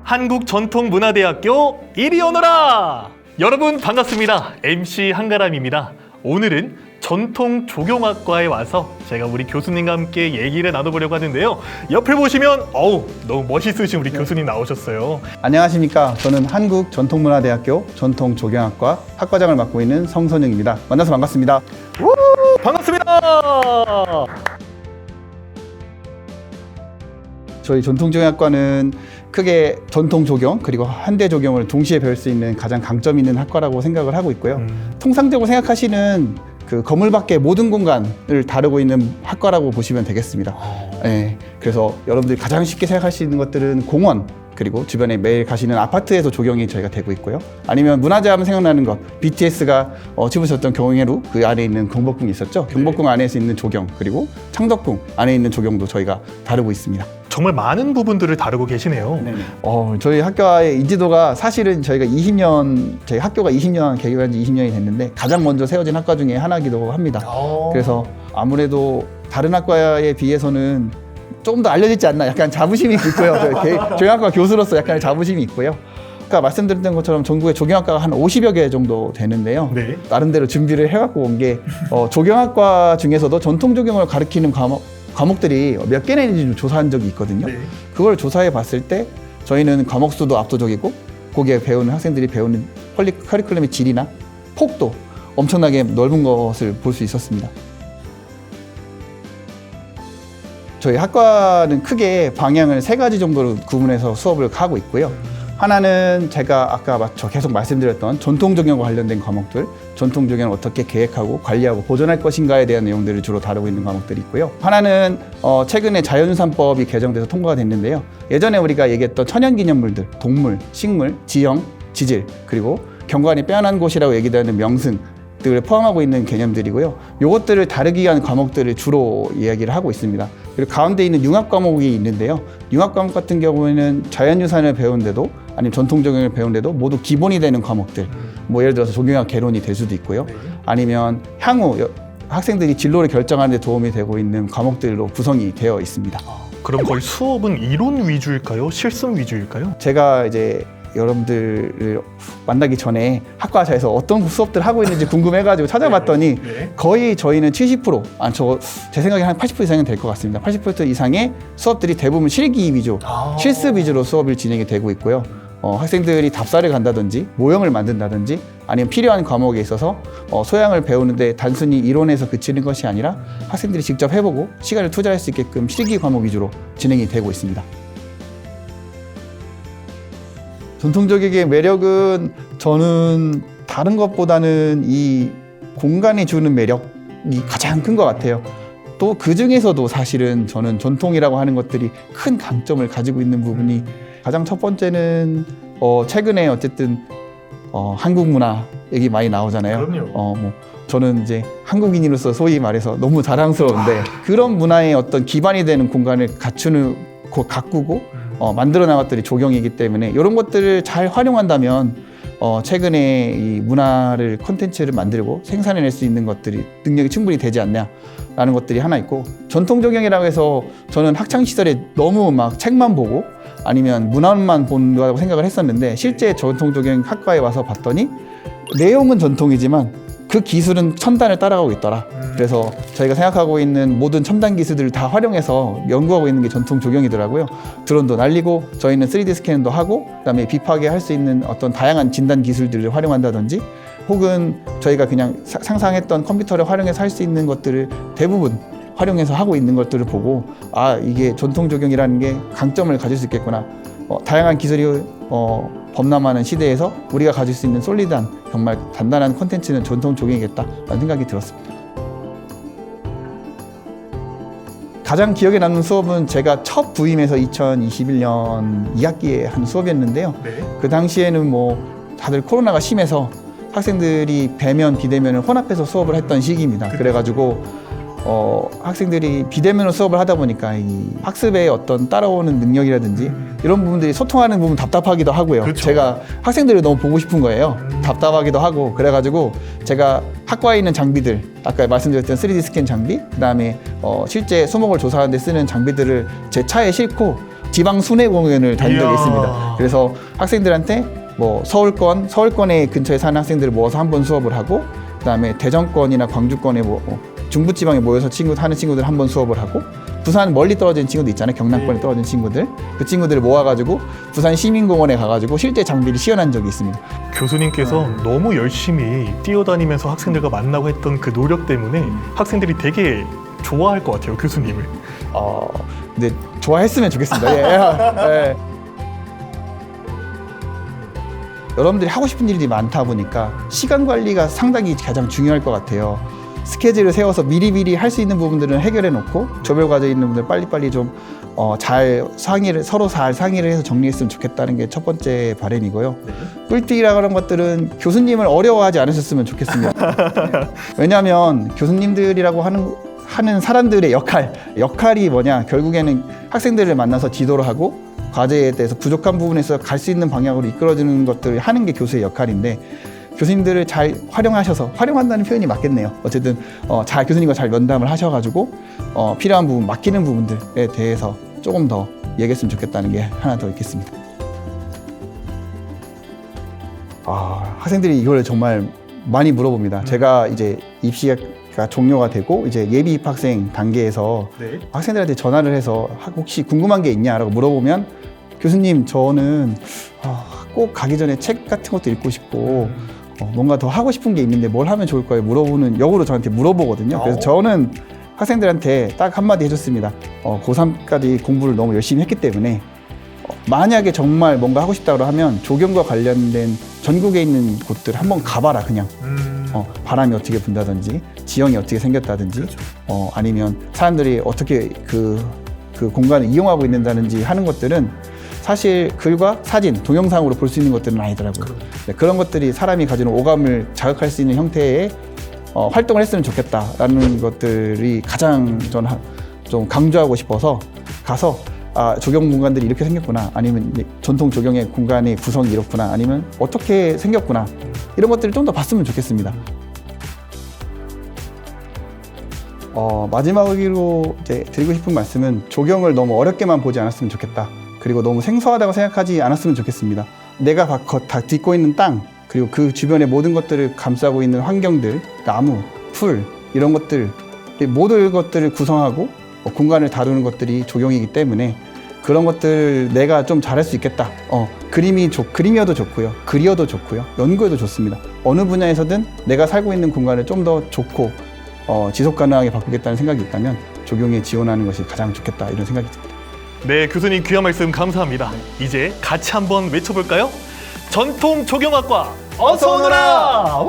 한국전통문화대학교 이리 오너라! 여러분 반갑습니다. MC 한가람입니다. 오늘은 전통조경학과에 와서 제가 우리 교수님과 함께 얘기를 나눠보려고 하는데요. 옆에 보시면 너무 멋있으신 우리 교수님 나오셨어요. 안녕하십니까. 저는 한국전통문화대학교 전통조경학과 학과장을 맡고 있는 성선영입니다. 만나서 반갑습니다. 반갑습니다. 저희 전통조경학과는 크게 전통조경 그리고 현대조경을 동시에 배울 수 있는 가장 강점 있는 학과라고 생각을 하고 있고요. 통상적으로 생각하시는 그 건물 밖의 모든 공간을 다루고 있는 학과라고 보시면 되겠습니다. 네, 그래서 여러분들이 가장 쉽게 생각할 수 있는 것들은 공원, 그리고 주변에 매일 가시는 아파트에서 조경이 저희가 되고 있고요. 아니면 문화재 하면 생각나는 것, BTS가 집으셨던 경회로 그 안에 있는 경복궁이 있었죠. 경복궁 안에서 있는 조경, 그리고 창덕궁 안에 있는 조경도 저희가 다루고 있습니다. 정말 많은 부분들을 다루고 계시네요. 저희 학교의 인지도가 사실은 저희 학교가 20년 개교한 지 20년이 됐는데 가장 먼저 세워진 학과 중에 하나이기도 합니다. 그래서 아무래도 다른 학과에 비해서는 조금 더 알려지지 않나 약간 자부심이 있고요. 조경학과 교수로서 약간의 자부심이 있고요. 아까 말씀드렸던 것처럼 전국에 조경학과가 한 50여 개 정도 되는데요. 네. 나름대로 준비를 해갖고 온 게 조경학과 중에서도 전통조경을 가르치는 과목들이 몇 개나 있는지 좀 조사한 적이 있거든요. 네. 그걸 조사해 봤을 때 저희는 과목 수도 압도적이고 거기에 배우는 학생들이 배우는 커리큘럼의 질이나 폭도 엄청나게 넓은 것을 볼 수 있었습니다. 저희 학과는 크게 방향을 3가지 정도로 구분해서 수업을 하고 있고요. 하나는 제가 아까 계속 말씀드렸던 전통조경과 관련된 과목들, 전통조경을 어떻게 계획하고 관리하고 보존할 것인가에 대한 내용들을 주로 다루고 있는 과목들이 있고요. 하나는 최근에 자연유산법이 개정돼서 통과가 됐는데요. 예전에 우리가 얘기했던 천연기념물들, 동물, 식물, 지형, 지질, 그리고 경관이 빼어난 곳이라고 얘기되는 명승 을 포함하고 있는 개념들이고요. 이것들을 다루기 위한 과목들을 주로 이야기를 하고 있습니다. 그리고 가운데 있는 융합 과목이 있는데요. 융합 과목 같은 경우에는 자연유산을 배우는데도 아니면 전통조경을 배우는데도 모두 기본이 되는 과목들, 예를 들어서 조경학 개론이 될 수도 있고요. 아니면 향후 학생들이 진로를 결정하는 데 도움이 되고 있는 과목들로 구성이 되어 있습니다. 그럼 거의 수업은 이론 위주일까요? 실습 위주일까요? 제가 이제 여러분들을 만나기 전에 학과에서 어떤 수업들을 하고 있는지 궁금해가지고 찾아봤더니 거의 저희는 70%, 제 생각에 한 80% 이상은 될 것 같습니다. 80% 이상의 수업들이 대부분 실기 위주, 실습 위주로 수업이 진행이 되고 있고요. 학생들이 답사를 간다든지 모형을 만든다든지 아니면 필요한 과목에 있어서 소양을 배우는데 단순히 이론에서 그치는 것이 아니라 학생들이 직접 해보고 시간을 투자할 수 있게끔 실기 과목 위주로 진행이 되고 있습니다. 전통조경의 매력은 저는 다른 것보다는 이 공간이 주는 매력이 가장 큰 것 같아요. 또 그 중에서도 사실은 저는 전통이라고 하는 것들이 큰 강점을 가지고 있는 부분이 가장 첫 번째는 최근에 어쨌든 한국 문화 얘기 많이 나오잖아요. 그럼요. 저는 이제 한국인으로서 소위 말해서 너무 자랑스러운데 그런 문화의 어떤 기반이 되는 공간을 가꾸고 만들어 나갔더니 조경이기 때문에 이런 것들을 잘 활용한다면 최근에 이 문화를 콘텐츠를 만들고 생산해낼 수 있는 것들이 능력이 충분히 되지 않냐라는 것들이 하나 있고, 전통조경이라고 해서 저는 학창시절에 너무 막 책만 보고 아니면 문헌만 본다고 생각을 했었는데 실제 전통조경 학과에 와서 봤더니 내용은 전통이지만 그 기술은 첨단을 따라가고 있더라. 그래서 저희가 생각하고 있는 모든 첨단 기술들을 다 활용해서 연구하고 있는 게 전통 조경이더라고요. 드론도 날리고 저희는 3D 스캔도 하고 그다음에 비파게 할 수 있는 어떤 다양한 진단 기술들을 활용한다든지 혹은 저희가 그냥 상상했던 컴퓨터를 활용해서 할 수 있는 것들을 대부분 활용해서 하고 있는 것들을 보고 이게 전통 조경이라는 게 강점을 가질 수 있겠구나. 다양한 기술이 범람하는 시대에서 우리가 가질 수 있는 솔리드한 정말 단단한 콘텐츠는 전통 조경이겠다라는 생각이 들었습니다. 가장 기억에 남는 수업은 제가 첫 부임해서 2021년 2학기에 한 수업이었는데요. 그 당시에는 다들 코로나가 심해서 학생들이 배면, 비대면을 혼합해서 수업을 했던 시기입니다. 그래가지고 학생들이 비대면으로 수업을 하다 보니까 이 학습에 어떤 따라오는 능력이라든지 이런 부분들이 소통하는 부분 답답하기도 하고요. 그렇죠. 제가 학생들을 너무 보고 싶은 거예요. 답답하기도 하고 그래가지고 제가 학과에 있는 장비들, 아까 말씀드렸던 3D 스캔 장비, 그다음에 실제 수목을 조사하는 데 쓰는 장비들을 제 차에 싣고 지방 순회 공연을 다닌 적이 이야. 있습니다. 그래서 학생들한테 뭐 서울권에 근처에 사는 학생들을 모아서 한 번 수업을 하고, 그다음에 대전권이나 광주권에 중부지방에 모여서 하는 친구들 한 번 수업을 하고, 부산 멀리 떨어진 친구들 있잖아요. 경남권에 떨어진 친구들, 그 친구들을 모아가지고 부산 시민공원에 가가지고 실제 장비를 시연한 적이 있습니다. 교수님께서 너무 열심히 뛰어다니면서 학생들과 만나고 했던 그 노력 때문에 학생들이 되게 좋아할 것 같아요, 교수님을. 근데 좋아했으면 좋겠습니다. 예. 여러분들이 하고 싶은 일이 많다 보니까 시간 관리가 상당히 가장 중요할 것 같아요. 스케줄을 세워서 미리미리 할 수 있는 부분들은 해결해 놓고 조별 과제에 있는 분들 빨리빨리 좀 서로 잘 상의를 해서 정리했으면 좋겠다는 게 첫 번째 바람이고요. 꿀팁이라고 하는 것들은 교수님을 어려워하지 않으셨으면 좋겠습니다. 왜냐하면 교수님들이라고 하는 사람들의 역할이 뭐냐, 결국에는 학생들을 만나서 지도를 하고 과제에 대해서 부족한 부분에서 갈 수 있는 방향으로 이끌어주는 것들을 하는 게 교수의 역할인데, 교수님들을 잘 활용한다는 표현이 맞겠네요. 어쨌든 교수님과 잘 면담을 하셔가지고 필요한 부분, 맡기는 부분들에 대해서 조금 더 얘기했으면 좋겠다는 게 하나 더 있겠습니다. 학생들이 이걸 정말 많이 물어봅니다. 제가 이제 입시가 종료가 되고 이제 예비 입학생 단계에서 학생들한테 전화를 해서 혹시 궁금한 게 있냐라고 물어보면, 교수님 저는 꼭 가기 전에 책 같은 것도 읽고 싶고 뭔가 더 하고 싶은 게 있는데 뭘 하면 좋을까요? 역으로 저한테 물어보거든요. 그래서 저는 학생들한테 딱 한마디 해줬습니다. 고3까지 공부를 너무 열심히 했기 때문에 만약에 정말 뭔가 하고 싶다고 하면 조경과 관련된 전국에 있는 곳들 한번 가봐라. 그냥 바람이 어떻게 분다든지 지형이 어떻게 생겼다든지 아니면 사람들이 어떻게 그 공간을 이용하고 있는다든지 하는 것들은 사실 글과 사진, 동영상으로 볼 수 있는 것들은 아니더라고요. 그런 것들이 사람이 가지는 오감을 자극할 수 있는 형태의 활동을 했으면 좋겠다라는 것들이 가장 저는 좀 강조하고 싶어서 가서 조경 공간들이 이렇게 생겼구나, 아니면 전통 조경의 공간의 구성이 이렇구나, 아니면 어떻게 생겼구나, 이런 것들을 좀 더 봤으면 좋겠습니다. 마지막으로 이제 드리고 싶은 말씀은 조경을 너무 어렵게만 보지 않았으면 좋겠다. 그리고 너무 생소하다고 생각하지 않았으면 좋겠습니다. 내가 다 딛고 있는 땅, 그리고 그 주변의 모든 것들을 감싸고 있는 환경들, 나무, 풀, 이런 것들, 모든 것들을 구성하고 공간을 다루는 것들이 조경이기 때문에 그런 것들 내가 좀 잘할 수 있겠다. 그림이어도 좋고요, 글이어도 좋고요, 연구에도 좋습니다. 어느 분야에서든 내가 살고 있는 공간을 좀 더 좋고 지속 가능하게 바꾸겠다는 생각이 있다면 조경에 지원하는 것이 가장 좋겠다, 이런 생각이 듭니다. 네, 교수님 귀한 말씀 감사합니다. 이제 같이 한번 외쳐볼까요? 전통 조경학과 어서 오너라!